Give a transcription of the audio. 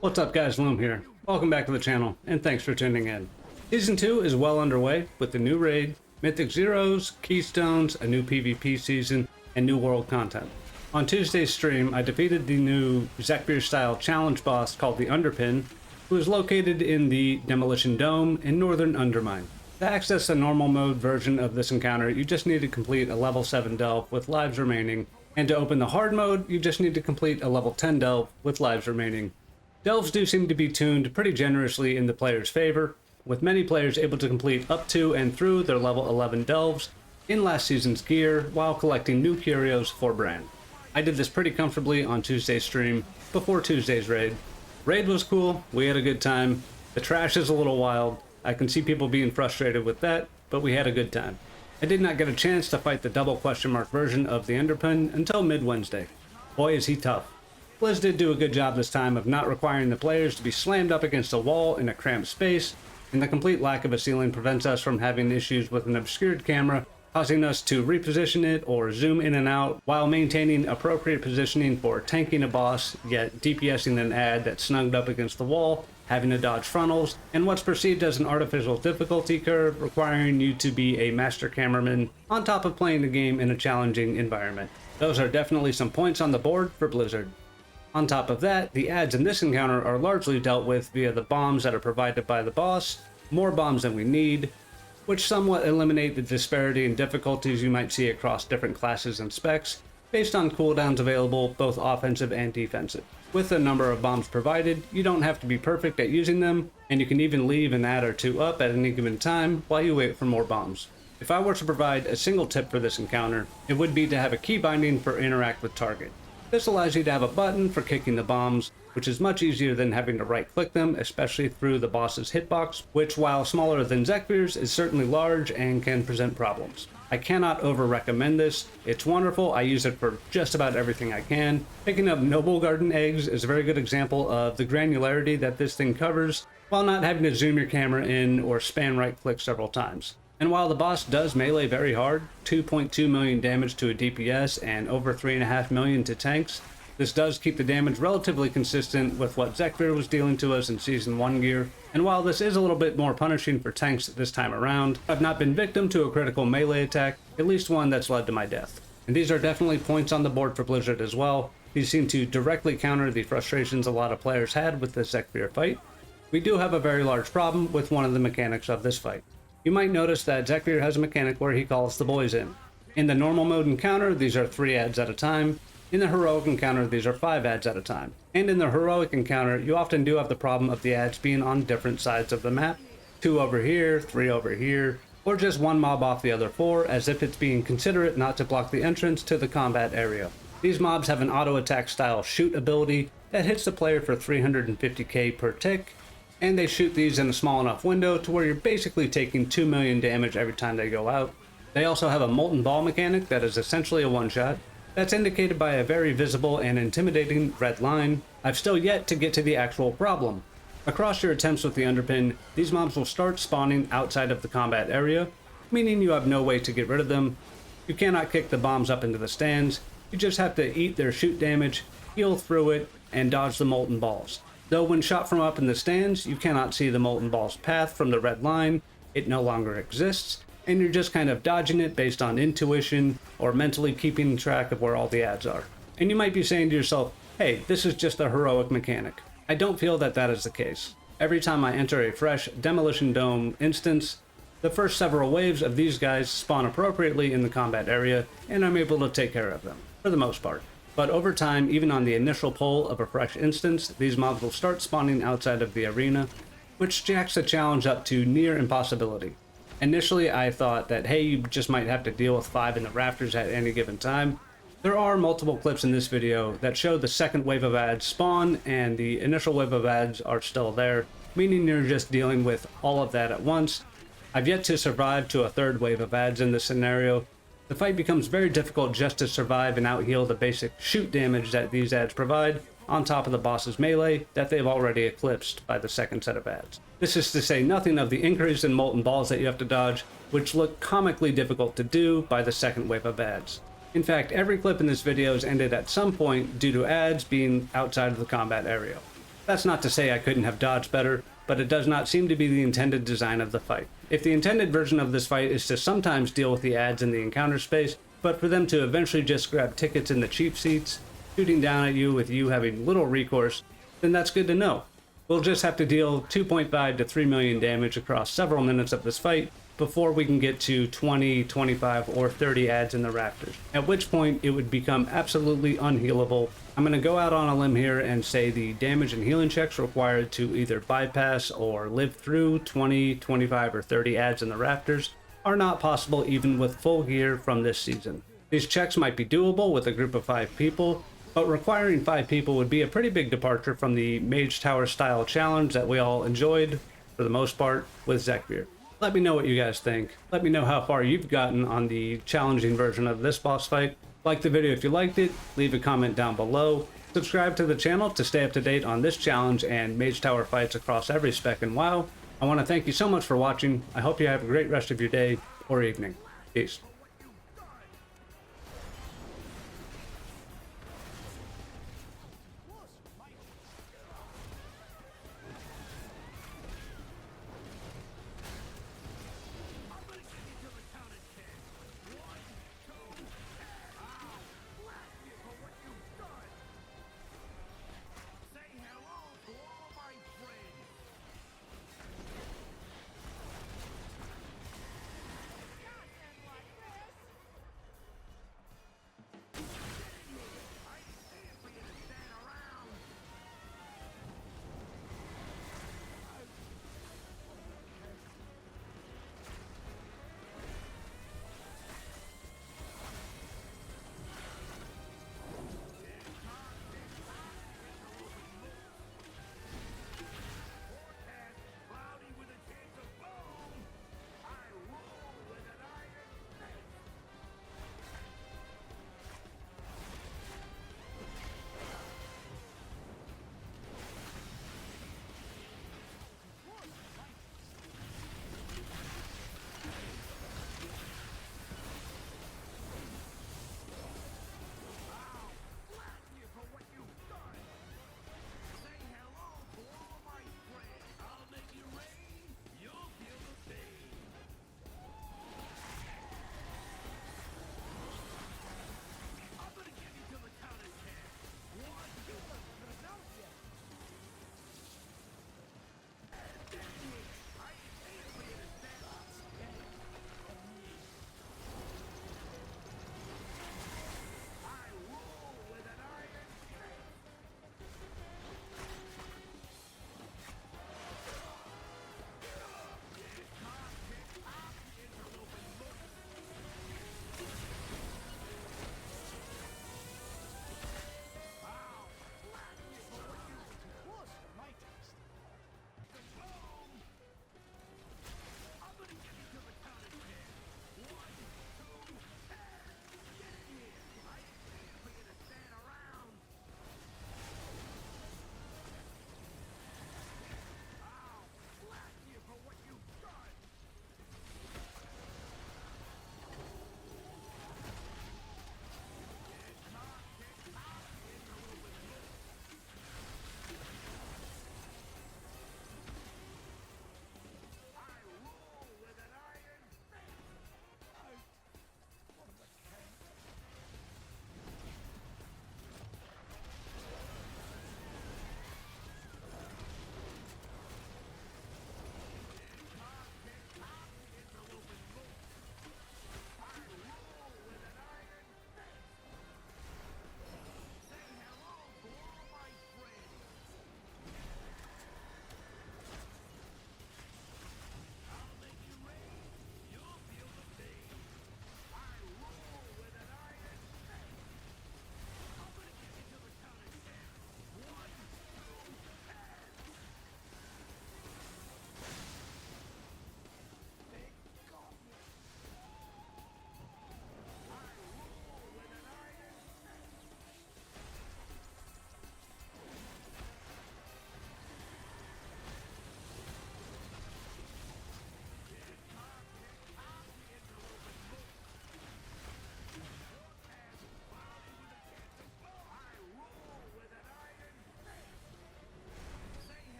What's up guys, Loom here. Welcome back to the channel, and thanks for tuning in. Season 2 is well underway with the new raid, Mythic Zeros, Keystones, a new PvP season, and new world content. On Tuesday's stream, I defeated the new Zekbeer style challenge boss called the Underpin, who is located in the Demolition Dome in Northern Undermine. To access the normal mode version of this encounter, you just need to complete a level 7 delve with lives remaining, and to open the hard mode, you just need to complete a level 10 delve with lives remaining. Delves do seem to be tuned pretty generously in the player's favor, with many players able to complete up to and through their level 11 delves in last season's gear while collecting new curios for brand. I did this pretty comfortably on Tuesday's stream before Tuesday's raid. Raid was cool, we had a good time. The trash is a little wild. I can see people being frustrated with that, but we had a good time. I did not get a chance to fight the double question mark version of the Underpin until mid-Wednesday. Boy is he tough. Blizz did do a good job this time of not requiring the players to be slammed up against a wall in a cramped space, and the complete lack of a ceiling prevents us from having issues with an obscured camera, causing us to reposition it or zoom in and out while maintaining appropriate positioning for tanking a boss, yet DPSing an ad that's snugged up against the wall, having to dodge frontals, and what's perceived as an artificial difficulty curve requiring you to be a master cameraman on top of playing the game in a challenging environment. Those are definitely some points on the board for Blizzard. On top of that, the ads in this encounter are largely dealt with via the bombs that are provided by the boss, more bombs than we need, which somewhat eliminate the disparity in difficulties you might see across different classes and specs, based on cooldowns available both offensive and defensive. With the number of bombs provided, you don't have to be perfect at using them, and you can even leave an ad or two up at any given time while you wait for more bombs. If I were to provide a single tip for this encounter, it would be to have a key binding for interact with target. This allows you to have a button for kicking the bombs, which is much easier than having to right-click them, especially through the boss's hitbox, which, while smaller than Zekbeer's, is certainly large and can present problems. I cannot over-recommend this. It's wonderful. I use it for just about everything I can. Picking up Noble Garden eggs is a very good example of the granularity that this thing covers, while not having to zoom your camera in or spam right-click several times. And while the boss does melee very hard, 2.2 million damage to a DPS and over 3.5 million to tanks, this does keep the damage relatively consistent with what Zekbeer was dealing to us in Season 1 gear, and while this is a little bit more punishing for tanks this time around, I've not been victim to a critical melee attack, at least one that's led to my death. And these are definitely points on the board for Blizzard as well. These seem to directly counter the frustrations a lot of players had with the Zekbeer fight. We do have a very large problem with one of the mechanics of this fight. You might notice that Zekbeer has a mechanic where he calls the boys in. In the normal mode encounter, these are 3 ads at a time. In the heroic encounter, these are 5 ads at a time. And in the heroic encounter, you often do have the problem of the ads being on different sides of the map. 2 over here, 3 over here, or just 1 mob off the other 4, as if it's being considerate not to block the entrance to the combat area. These mobs have an auto attack style shoot ability that hits the player for 350k per tick, and they shoot these in a small enough window to where you're basically taking 2 million damage every time they go out. They also have a molten ball mechanic that is essentially a one-shot. That's indicated by a very visible and intimidating red line. I've still yet to get to the actual problem. Across your attempts with the Underpin, these mobs will start spawning outside of the combat area, meaning you have no way to get rid of them. You cannot kick the bombs up into the stands. You just have to eat their shoot damage, heal through it, and dodge the molten balls. Though when shot from up in the stands, you cannot see the molten ball's path from the red line, it no longer exists, and you're just kind of dodging it based on intuition or mentally keeping track of where all the ads are. And you might be saying to yourself, hey, this is just a heroic mechanic. I don't feel that that is the case. Every time I enter a fresh Demolition Dome instance, the first several waves of these guys spawn appropriately in the combat area, and I'm able to take care of them, for the most part. But over time, even on the initial pull of a fresh instance, these mobs will start spawning outside of the arena, which jacks the challenge up to near impossibility. Initially, I thought that, hey, you just might have to deal with 5 in the rafters at any given time. There are multiple clips in this video that show the second wave of ads spawn, and the initial wave of ads are still there, meaning you're just dealing with all of that at once. I've yet to survive to a third wave of ads in this scenario. The fight becomes very difficult just to survive and out-heal the basic shoot damage that these ads provide, on top of the boss's melee that they've already eclipsed by the second set of ads. This is to say nothing of the increase in molten balls that you have to dodge, which look comically difficult to do by the second wave of ads. In fact, every clip in this video has ended at some point due to ads being outside of the combat area. That's not to say I couldn't have dodged better, but it does not seem to be the intended design of the fight. If the intended version of this fight is to sometimes deal with the ads in the encounter space, but for them to eventually just grab tickets in the cheap seats, shooting down at you with you having little recourse, then that's good to know. We'll just have to deal 2.5 to 3 million damage across several minutes of this fight before we can get to 20, 25, or 30 ads in the rafters, at which point it would become absolutely unhealable. I'm going to go out on a limb here and say the damage and healing checks required to either bypass or live through 20, 25, or 30 ads in the rafters are not possible even with full gear from this season. These checks might be doable with a group of 5 people, but requiring 5 people would be a pretty big departure from the Mage Tower style challenge that we all enjoyed, for the most part, with Zekbeer. Let me know what you guys think. Let me know how far you've gotten on the challenging version of this boss fight. Like the video if you liked it, leave a comment down below. Subscribe to the channel to stay up to date on this challenge and Mage Tower fights across every spec in WoW. I want to thank you so much for watching. I hope you have a great rest of your day or evening. Peace.